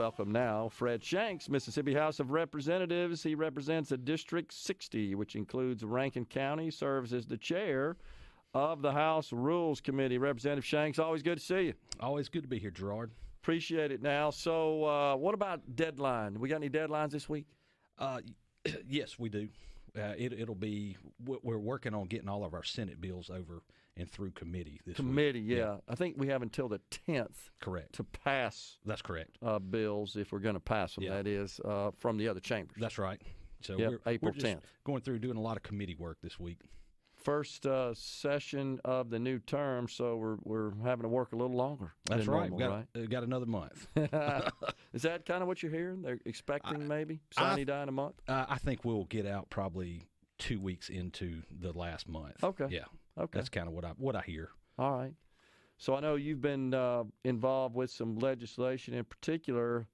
Welcome now, Fred Shanks, Mississippi House of Representatives. He represents a District 60, which includes Rankin County, serves as the chair of the House Rules Committee. Representative Shanks, always good to see you. Always good to be here, Gerard. Appreciate it now. So what about deadline? We got any deadlines this week? Yes, we do. It'll be we're working on getting all of our Senate bills over and through committee this week. Yeah. I think we have until the 10th. Correct. To pass. That's correct. Bills, if we're going to pass them, that is, from the other chambers. That's right. So April we're just 10th. Going through doing a lot of committee work this week. First session of the new term, so we're having to work a little longer. That's right. Normal, We've got another month. Is that kind of what you're hearing? They're expecting maybe sine die in a month? I think we'll get out probably 2 weeks into the last month. Okay. Yeah. Okay. That's kind of what I hear. All right. So I know you've been involved with some legislation, in particular,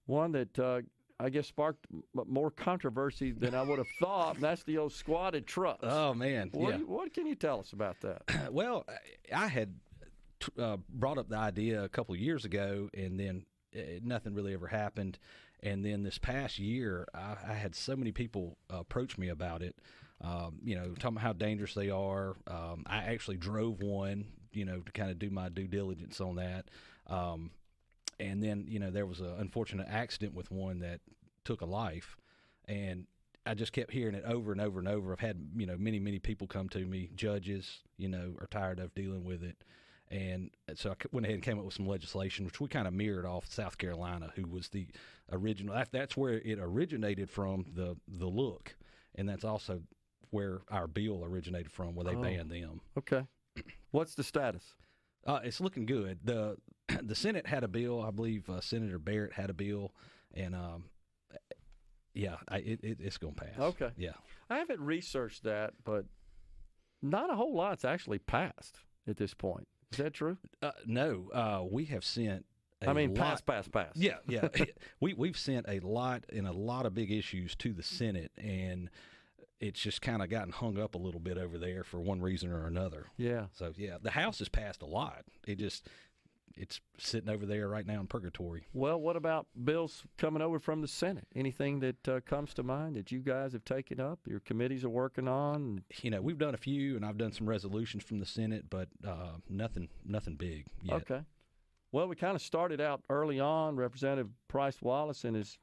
one that I guess sparked more controversy than I would have thought, and that's the old squatted trucks. Oh, man. What can you tell us about that? Well, I had brought up the idea a couple of years ago, and then nothing really ever happened. And then this past year, I had so many people approach me about it, talking about how dangerous they are. I actually drove one, to kind of do my due diligence on that. And then, there was an unfortunate accident with one that took a life. And I just kept hearing it over and over and over. I've had, many, many people come to me, judges, are tired of dealing with it. And so I went ahead and came up with some legislation, which we kind of mirrored off South Carolina, who was the original. That's where it originated from, the look. And that's also where our bill originated from, where they banned them. Okay. What's the status? It's looking good. The Senate had a bill. I believe Senator Barrett had a bill. And, it's going to pass. Okay. Yeah. I haven't researched that, but not a whole lot's actually passed at this point. Is that true? No. We have sent pass. Yeah. We've sent a lot of big issues to the Senate, and it's just kind of gotten hung up a little bit over there for one reason or another. Yeah. So, the House has passed a lot. It's sitting over there right now in purgatory. Well, what about bills coming over from the Senate? Anything that comes to mind that you guys have taken up, your committees are working on? We've done a few, and I've done some resolutions from the Senate, but nothing big yet. Okay. Well, we kind of started out early on. Representative Price Wallace and his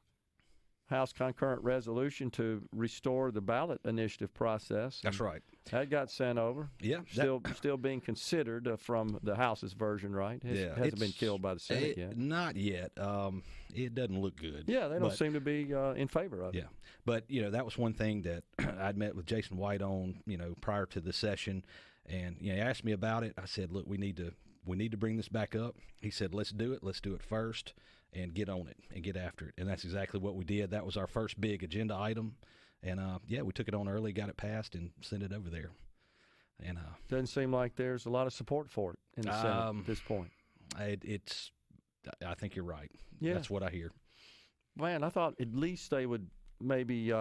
House concurrent resolution to restore the ballot initiative process. That's right. That got sent over. Yeah. Still being considered from the House's version, right? It hasn't been killed by the Senate yet. Not yet. It doesn't look good. Yeah, they don't seem to be in favor of it. Yeah. But, that was one thing that I'd met with Jason White on, prior to the session. And, he asked me about it. I said, look, we need to bring this back up. He said, let's do it. Let's do it first and get on it and get after it. And that's exactly what we did. That was our first big agenda item. And, we took it on early, got it passed, and sent it over there. And doesn't seem like there's a lot of support for it in the Senate at this point. I think you're right. Yeah. That's what I hear. Man, I thought at least they would maybe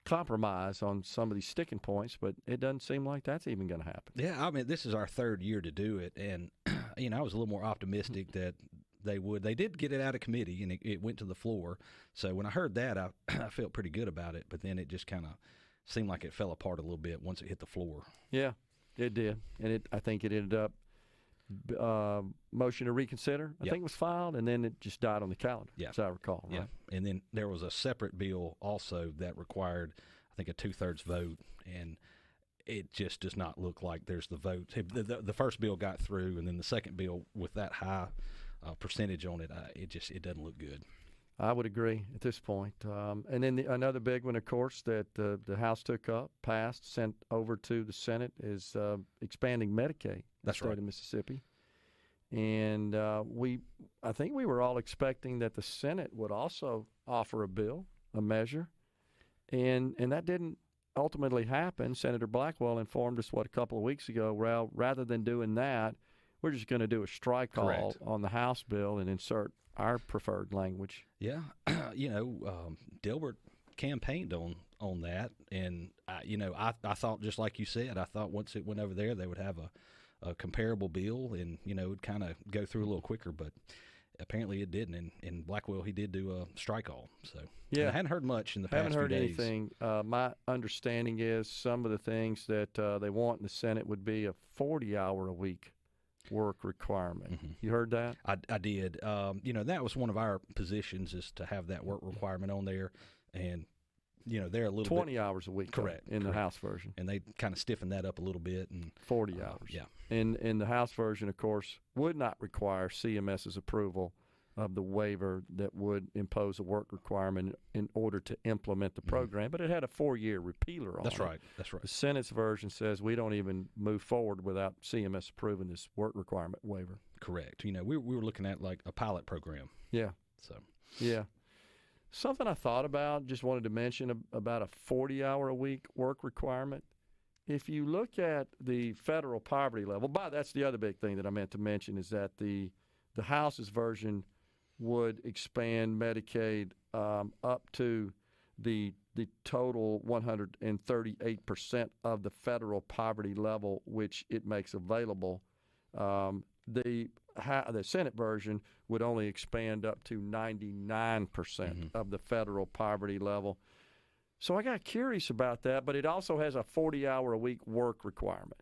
compromise on some of these sticking points, but it doesn't seem like that's even going to happen. Yeah, this is our third year to do it, and I was a little more optimistic that they would. They did get it out of committee, and it went to the floor. So when I heard that, I felt pretty good about it, but then it just kind of seemed like it fell apart a little bit once it hit the floor. Yeah, it did, and I think it ended up motion to reconsider, I think it was filed, and then it just died on the calendar, as I recall. Right? Yeah, and then there was a separate bill also that required, I think, a 2/3 vote, and it just does not look like there's the vote. The first bill got through, and then the second bill with that high percentage on it, it doesn't look good. I would agree at this point. And then another big one, of course, that the House took up, passed, sent over to the Senate is expanding Medicaid in the state of Mississippi. And I think we were all expecting that the Senate would also offer a bill, a measure, and that didn't ultimately happen. Senator Blackwell informed us, a couple of weeks ago, well, rather than doing that, we're just going to do a strike call on the House bill and insert our preferred language. Yeah, Dilbert campaigned on that, and I thought, just like you said, I thought once it went over there, they would have a comparable bill, and it would kind of go through a little quicker. But apparently it didn't. And in Blackwell, he did do a strike all. So yeah, and I hadn't heard much in the past haven't heard few days. anything. My understanding is some of the things that they want in the Senate would be a 40-hour-a-week work requirement. Mm-hmm. You heard that? I did. That was one of our positions, is to have that work requirement on there, and they're a little 20 hours a week, correct in the House version, and they kind of stiffened that up a little bit, and 40 hours. Yeah. In the House version, of course, would not require CMS's approval of the waiver that would impose a work requirement in order to implement the program, but it had a 4-year repealer on it. That's right. The Senate's version says we don't even move forward without CMS approving this work requirement waiver. Correct. We were looking at like a pilot program. Yeah. So. Yeah. Something I thought about, just wanted to mention about a 40-hour-a-week work requirement. If you look at the federal poverty level, that's the other big thing that I meant to mention, is that the House's version would expand Medicaid up to the total 138% of the federal poverty level, which it makes available. The Senate version would only expand up to 99% of the federal poverty level. So I got curious about that, but it also has a 40-hour-a-week work requirement.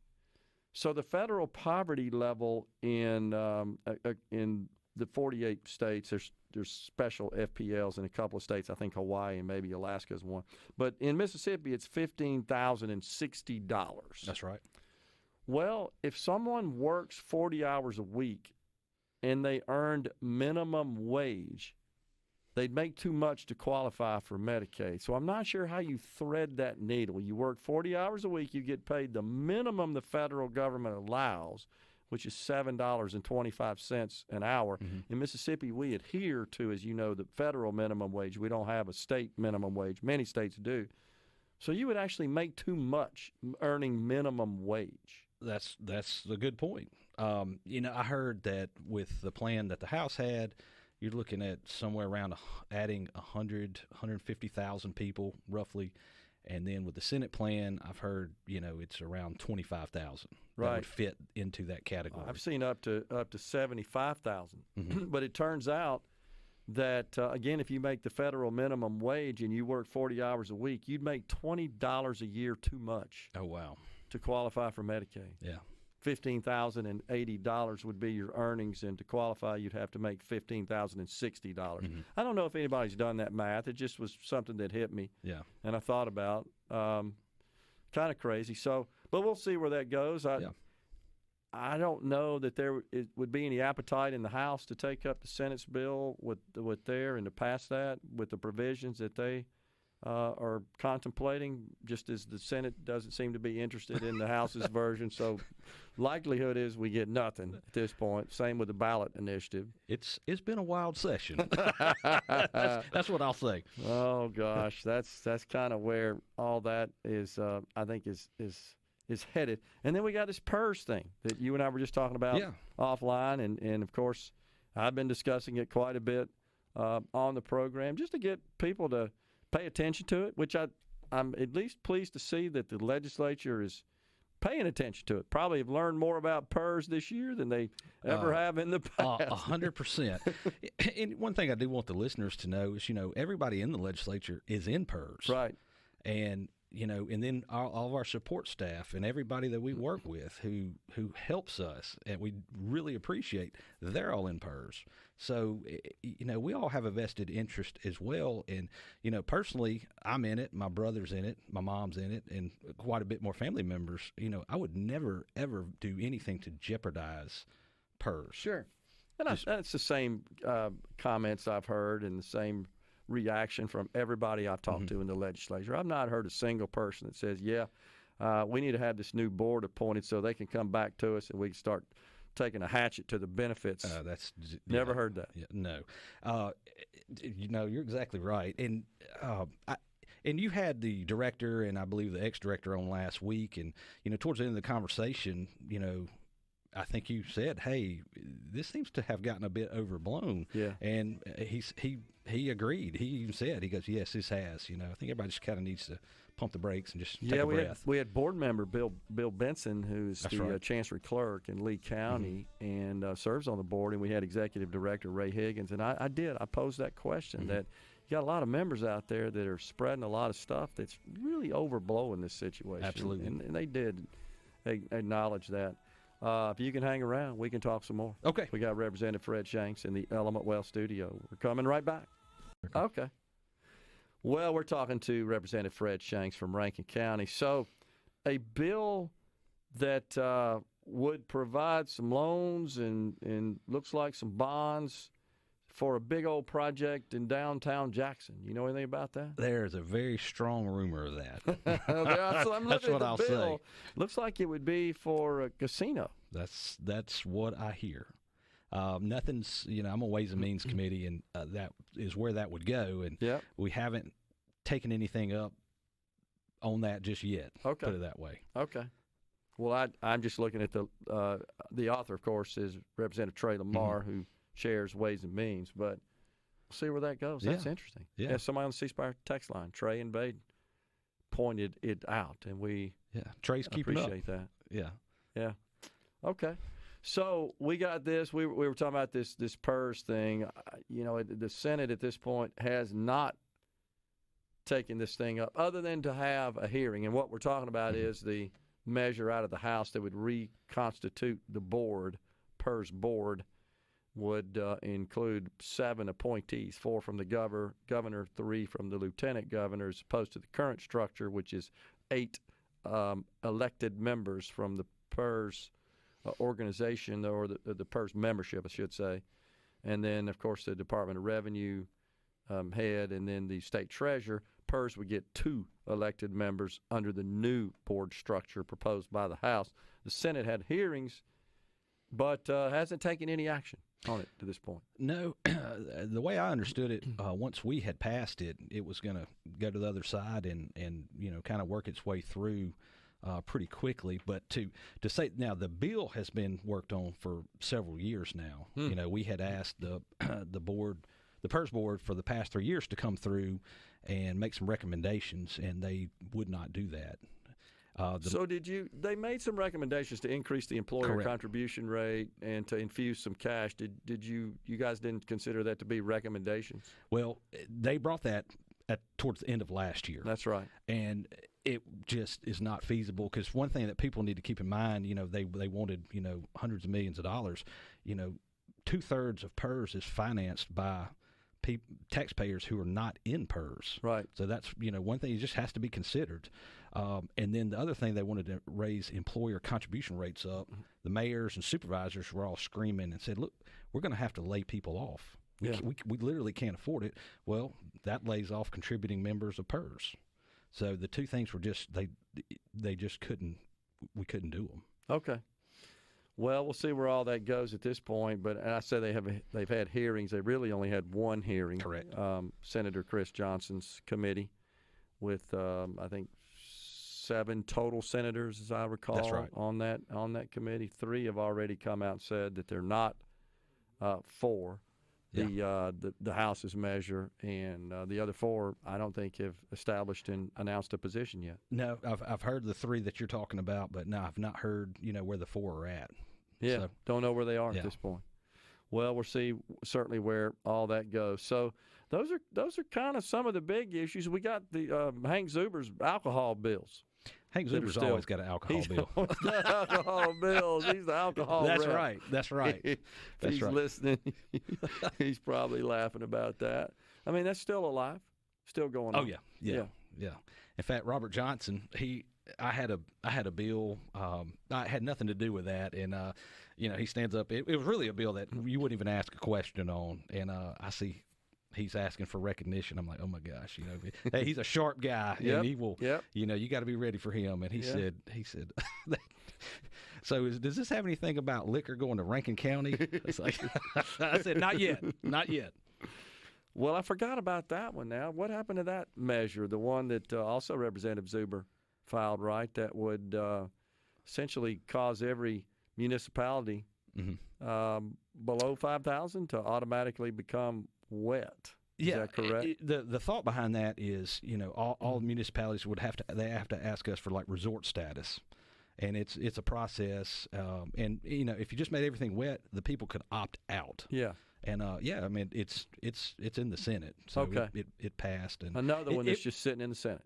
So the federal poverty level in the 48 states, there's special FPLs in a couple of states. I think Hawaii and maybe Alaska is one. But in Mississippi, it's $15,060. That's right. Well, if someone works 40 hours a week and they earned minimum wage, they'd make too much to qualify for Medicaid. So I'm not sure how you thread that needle. You work 40 hours a week, you get paid the minimum the federal government allows, which is $7.25 an hour. In Mississippi, we adhere to, as you know, the federal minimum wage. We don't have a state minimum wage. Many states do. So you would actually make too much earning minimum wage. That's a good point. I heard that with the plan that the House had, you're looking at somewhere around adding 150,000 people roughly. And then with the Senate plan, I've heard, it's around 25,000 that would fit into that category. I've seen up to 75,000. But it turns out that, again, if you make the federal minimum wage and you work 40 hours a week, you'd make $20 a year too much. Oh, wow. To qualify for Medicaid. Yeah. $15,080 would be your earnings, and to qualify, you'd have to make $15,060. I don't know if anybody's done that math. It just was something that hit me. Yeah. And I thought about. Kind of crazy. So, but we'll see where that goes. I don't know that there would be any appetite in the House to take up the Senate's bill and to pass that with the provisions that they are contemplating, just as the Senate doesn't seem to be interested in the House's version. So likelihood is we get nothing at this point. Same with the ballot initiative. It's been a wild session. That's what I'll say. Oh, gosh. That's kind of where all that is, I think, is headed. And then we got this PERS thing that you and I were just talking about offline. And, of course, I've been discussing it quite a bit on the program just to get people to pay attention to it, which I'm at least pleased to see that the legislature is paying attention to it. Probably have learned more about PERS this year than they ever have in the past. 100%. And one thing I do want the listeners to know is, everybody in the legislature is in PERS. Right. And, and then all of our support staff and everybody that we work with who helps us, and we really appreciate, they're all in PERS. So, we all have a vested interest as well. And, personally, I'm in it. My brother's in it. My mom's in it. And quite a bit more family members. I would never, ever do anything to jeopardize PERS. Sure. And that's the same comments I've heard and the same reaction from everybody I've talked to in the legislature. I've not heard a single person that says, we need to have this new board appointed so they can come back to us and we can start taking a hatchet to the benefits. Never heard that. Yeah, no. You're exactly right. And and you had the director and I believe the ex-director on last week, and towards the end of the conversation, I think you said, hey, this seems to have gotten a bit overblown. Yeah. And he agreed. He even said, he goes, yes, this has. I think everybody just kind of needs to pump the brakes and just take a breath. We had board member Bill Benson, who's the Chancery Clerk in Lee County, and serves on the board, and we had Executive Director Ray Higgins. And I posed that question that you got a lot of members out there that are spreading a lot of stuff that's really overblowing this situation. Absolutely. And they did acknowledge that. If you can hang around, we can talk some more. Okay. We got Representative Fred Shanks in the Element Well studio. We're coming right back. Okay. Well, we're talking to Representative Fred Shanks from Rankin County. So a bill that would provide some loans and looks like some bonds for a big old project in downtown Jackson. You know anything about that? There's a very strong rumor of that. That's what I'll say. Looks like it would be for a casino. That's what I hear. Nothing's, I'm on Ways and Means Committee, and that is where that would go. And we haven't taken anything up on that just yet. Okay. Put it that way. Okay. Well, I'm just looking at the author, of course, is Representative Trey Lamar, who chairs Ways and Means, but we'll see where that goes. That's interesting. Yeah. Somebody on the C-Spire text line, Trey and Baden, pointed it out, and we Trey's keeping up. Appreciate that. Yeah. Okay. So we got this. We were talking about this PERS thing. The Senate at this point has not taken this thing up, other than to have a hearing. And what we're talking about is the measure out of the House that would reconstitute the board. PERS board would include 7 appointees, 4 from the governor, 3 from the lieutenant governor, as opposed to the current structure, which is 8 elected members from the PERS organization, or the PERS membership, I should say. And then, of course, the Department of Revenue head, and then the state treasurer. PERS would get 2 elected members under the new board structure proposed by the House. The Senate had hearings, but hasn't taken any action on it to this point. No. The way I understood it, once we had passed it, it was going to go to the other side and kind of work its way through pretty quickly. But to say now, the bill has been worked on for several years now. We had asked the PERS board for the past 3 years to come through and make some recommendations, and they would not do that. So they made some recommendations to increase the employer contribution rate and to infuse some cash. Did you guys didn't consider that to be recommendations? Well, they brought that towards the end of last year. That's right. And it just is not feasible, because one thing that people need to keep in mind, they wanted, hundreds of millions of dollars. 2/3 of PERS is financed by taxpayers who are not in PERS. Right. So that's, one thing that just has to be considered. And then the other thing, they wanted to raise employer contribution rates up. The mayors and supervisors were all screaming and said, look, we're going to have to lay people off. We literally can't afford it. Well, that lays off contributing members of PERS. So the two things were just, they just couldn't do them. Okay. Well, we'll see where all that goes at this point. But I said they've had hearings. They really only had one hearing. Correct. Senator Chris Johnson's committee with I think 7 total senators, as I recall. That's right. On that committee. 3 have already come out and said that they're not for the House's measure, and the other 4 I don't think have established and announced a position yet. No, I've heard the 3 that you're talking about, but no, I've not heard where the 4 are at. Yeah, so, don't know where they are at this point. Well, we'll see certainly where all that goes. So those are kind of some of the big issues. We got the Hank Zuber's alcohol bills. Hank Zuber's always got an alcohol bill. He's got alcohol bills. He's the alcohol That's rep. right. That's right. If he's listening, he's probably laughing about that. I mean, that's still alive, still going on. Oh yeah. In fact, Robert Johnson, I had a bill. I had nothing to do with that, and he stands up. It was really a bill that you wouldn't even ask a question on, and I see he's asking for recognition. I'm like, oh my gosh, hey, he's a sharp guy, and he will. Yep. You got to be ready for him. And he said. So does this have anything about liquor going to Rankin County? It's like, I said, not yet. Well, I forgot about that one now. What happened to that measure, the one that also Representative Zuber filed, right, that would essentially cause every municipality below 5,000 to automatically become wet. Is that correct? The thought behind that is, all municipalities would have to ask us for like resort status, and it's a process. And if you just made everything wet, the people could opt out. Yeah. And I mean it's in the Senate, so it passed. And another one that's just sitting in the Senate.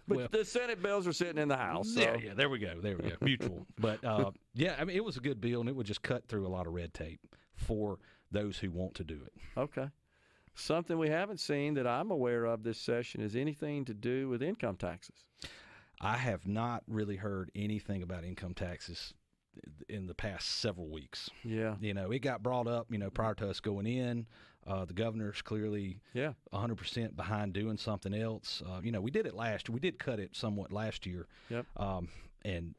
But the Senate bills are sitting in the House. So. Yeah, there we go. Mutual. But I mean, it was a good bill, and it would just cut through a lot of red tape for those who want to do it. Okay. Something we haven't seen that I'm aware of this session is anything to do with income taxes. I have not really heard anything about income taxes in the past several weeks. Yeah. It got brought up, prior to us going in. The governor's clearly 100% behind doing something else. We did it last year. We did cut it somewhat last year. Yep. And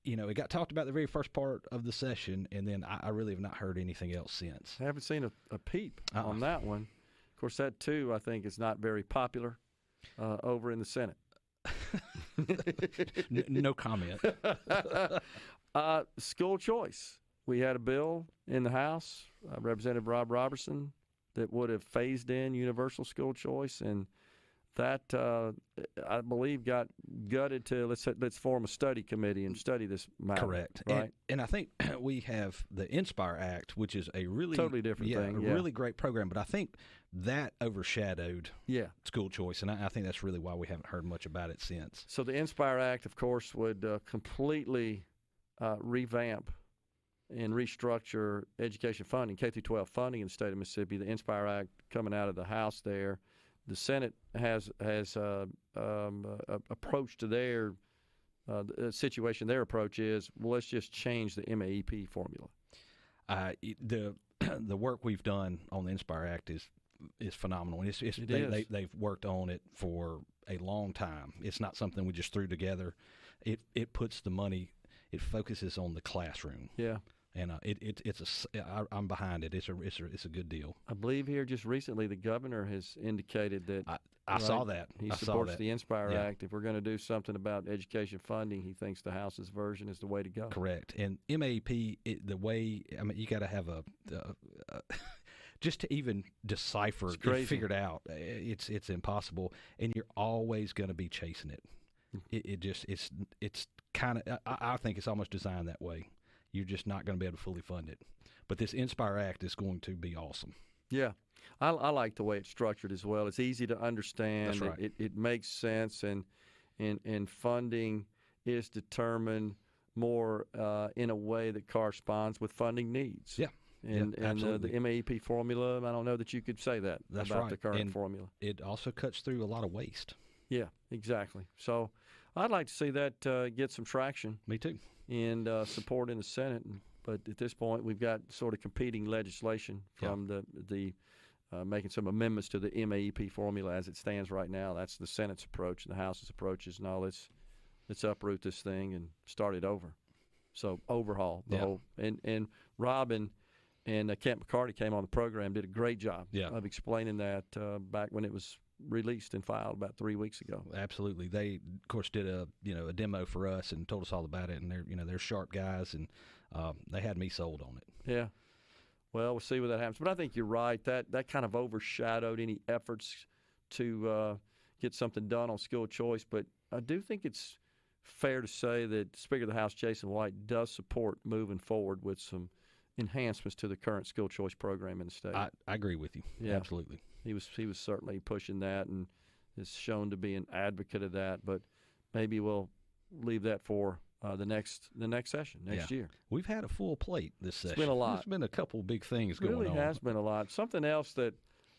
it got talked about the very first part of the session, and then I really have not heard anything else since. I haven't seen a peep on that one. Of course, that, too, I think is not very popular over in the Senate. No comment. School choice. We had a bill in the House, Representative Rob Robertson, that would have phased in universal school choice, and that I believe got gutted to let's form a study committee and study this matter. Correct. Right. And I think we have the Inspire Act, which is a really totally different thing. Really great program. But I think that overshadowed school choice, and I think that's really why we haven't heard much about it since. So the Inspire Act, of course, would completely revamp and restructure education funding, K-12 funding in the state of Mississippi. The Inspire Act coming out of the House there. The Senate has approach to their situation. Their approach is, well, let's just change the MAEP formula. The work we've done on the Inspire Act is phenomenal. They've worked on it for a long time. It's not something we just threw together. It puts the money. It focuses on the classroom. Yeah. And I'm behind it. It's a good deal. I believe here just recently the governor has indicated that I saw that. He supports the Inspire Act. If we're going to do something about education funding, he thinks the House's version is the way to go. Correct. And MAEP, you got to have just to even decipher and figure it out, it's impossible. And you're always going to be chasing it. It's kind of, I think it's almost designed that way. You're just not going to be able to fully fund it. But this Inspire Act is going to be awesome. Yeah. I like the way it's structured as well. It's easy to understand. That's right. It makes sense, and funding is determined more in a way that corresponds with funding needs. Yeah. And the MAEP formula, I don't know that you could say that about the current formula. It also cuts through a lot of waste. Yeah, exactly. So I'd like to see that get some traction. Me too. And support in the Senate. But at this point, we've got sort of competing legislation from the making some amendments to the MAEP formula as it stands right now. That's the Senate's approach, and the House's approach is, no, let's uproot this thing and start it over. So overhaul the whole. And Rob and Kent McCarty came on the program, did a great job of explaining that back when it was released and filed about 3 weeks ago. Absolutely. They, of course, did a demo for us and told us all about it, and they're sharp guys, and they had me sold on it. Yeah. Well, we'll see what that happens. But I think you're right. That kind of overshadowed any efforts to get something done on school choice. But I do think it's fair to say that Speaker of the House, Jason White, does support moving forward with some enhancements to the current school choice program in the state. I agree with you. Yeah. Absolutely. He was certainly pushing that and is shown to be an advocate of that. But maybe we'll leave that for the next session next year. We've had a full plate this session. It's been a lot. There's been a couple big things going on. It really has been a lot. Something else that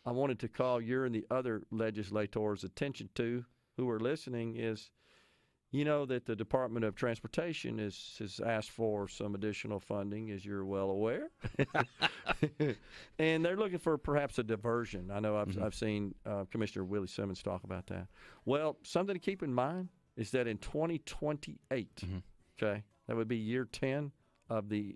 I wanted to call your and the other legislators' attention to who are listening is, that the Department of Transportation has asked for some additional funding, as you're well aware. And they're looking for perhaps a diversion. I know I've seen Commissioner Willie Simmons talk about that. Well, something to keep in mind is that in 2028, okay, that would be year 10 of the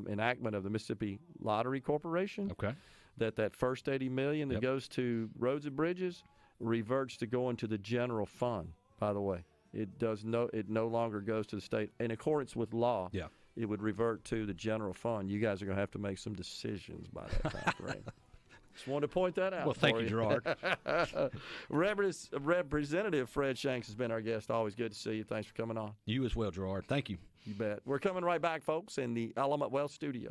enactment of the Mississippi Lottery Corporation. Okay. That first $80 million that goes to roads and bridges reverts to going to the general fund, by the way. It no longer goes to the state in accordance with law. Yeah. it would revert to the general fund. You guys are going to have to make some decisions by that time frame. Just wanted to point that out. Well, thank you, Gerard. Representative Fred Shanks has been our guest. Always good to see you. Thanks for coming on. You as well, Gerard. Thank you. You bet. We're coming right back, folks, in the Element Wealth Studio.